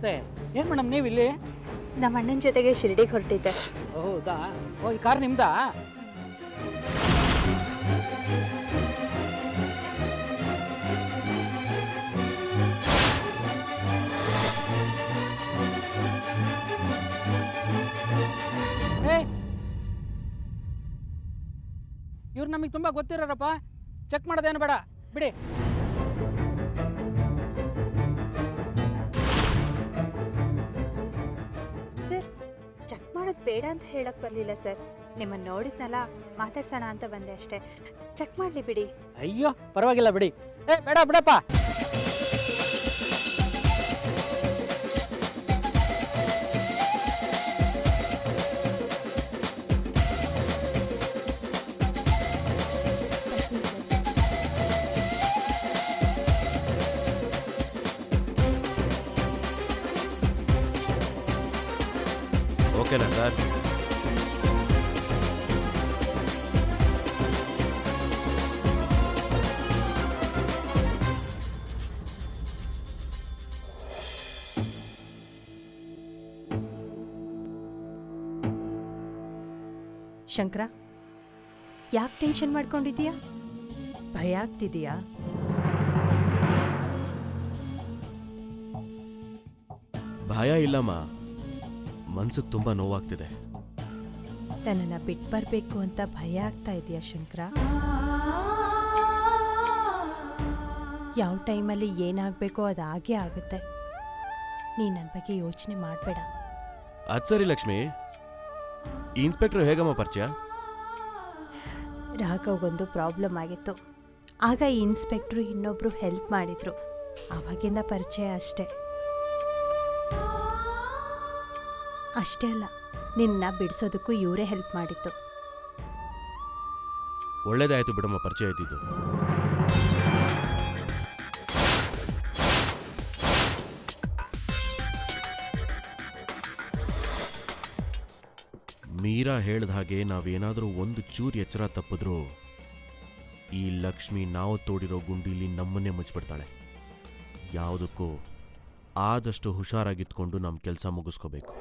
ನಮಸ್ತೆ. ಏನು ಮೇಡಮ್ ನೀವು ಇಲ್ಲಿ? ನಮ್ಮ ಅಣ್ಣನ ಜೊತೆಗೆ ಶಿರ್ಡಿಗೆ ಹೊರಟಿದ್ದೆ. ಹೌದಾ? ಓ, ಈ ಕಾರ್ ನಿಮ್ದಾ? ಇವ್ರು ನಮಗೆ ತುಂಬ ಗೊತ್ತಿರೋರಪ್ಪ. ಚೆಕ್ ಮಾಡೋದೇನು ಬೇಡ, ಬಿಡಿ. ಚೆಕ್ ಮಾಡೋದು ಬೇಡ ಅಂತ ಹೇಳಕ್ ಬರಲಿಲ್ಲ ಸರ್. ನಿಮ್ಮನ್ನು ನೋಡಿದ್ನಲ್ಲ, ಮಾತಾಡ್ಸೋಣ ಅಂತ ಬಂದೆ ಅಷ್ಟೇ. ಚೆಕ್ ಮಾಡಲಿ ಬಿಡಿ. ಅಯ್ಯೋ ಪರವಾಗಿಲ್ಲ ಬಿಡಿ. ಬೇಡ ಬಿಡಪ್ಪ. ಓಕೆನಾ ಸರ್? ಶಂಕರ, ಯಾಕೆ ಟೆನ್ಷನ್ ಮಾಡ್ಕೊಂಡಿದ್ದೀಯಾ? ಭಯ ಆಗ್ತಿದೆಯಾ? ಭಯ ಇಲ್ಲಮ್ಮ, ಮನ್ಸಿಗೆ ತುಂಬ ನೋವಾಗ್ತಿದೆ. ನನ್ನನ್ನು ಬಿಟ್ಟು ಬರಬೇಕು ಅಂತ ಭಯ ಆಗ್ತಾ ಇದೆಯಾ ಶಂಕರ? ಯಾವ ಟೈಮಲ್ಲಿ ಏನಾಗಬೇಕೋ ಅದು ಹಾಗೇ ಆಗುತ್ತೆ. ನೀನು ನನ್ನ ಬಗ್ಗೆ ಯೋಚನೆ ಮಾಡಬೇಡ. ಅದು ಸರಿ ಲಕ್ಷ್ಮಿ, ಈ ಇನ್ಸ್ಪೆಕ್ಟರ್ ಹೇಗಮ್ಮ ಪರಿಚಯ? ರಾಘವ್ಗೊಂದು ಪ್ರಾಬ್ಲಮ್ ಆಗಿತ್ತು. ಆಗ ಈ ಇನ್ಸ್ಪೆಕ್ಟ್ರು ಇನ್ನೊಬ್ಬರು ಹೆಲ್ಪ್ ಮಾಡಿದರು. ಆವಾಗಿಂದ ಪರಿಚಯ ಅಷ್ಟೇ. ಅಷ್ಟೇ ಅಲ್ಲ, ನಿನ್ನ ಬಿಡಿಸೋದಕ್ಕೂ ಇವರೇ ಹೆಲ್ಪ್ ಮಾಡಿತ್ತು. ಒಳ್ಳೇದಾಯ್ತು ಬಿಡಮ್ಮ ಪರಿಚಯ ಇದ್ದಿದ್ದು. ಮೀರಾ ಹೇಳ್ದ ಹಾಗೆ ನಾವೇನಾದರೂ ಒಂದು ಚೂರು ಎಚ್ಚರ ತಪ್ಪಿದ್ರೂ ಈ ಲಕ್ಷ್ಮಿ ನಾವು ತೋಡಿರೋ ಗುಂಡಿಲಿ ನಮ್ಮನ್ನೇ ಮುಚ್ಚಿಬಿಡ್ತಾಳೆ. ಯಾವುದಕ್ಕೂ ಆದಷ್ಟು ಹುಷಾರಾಗಿತ್ಕೊಂಡು ನಮ್ಮ ಕೆಲಸ ಮುಗಿಸ್ಕೋಬೇಕು.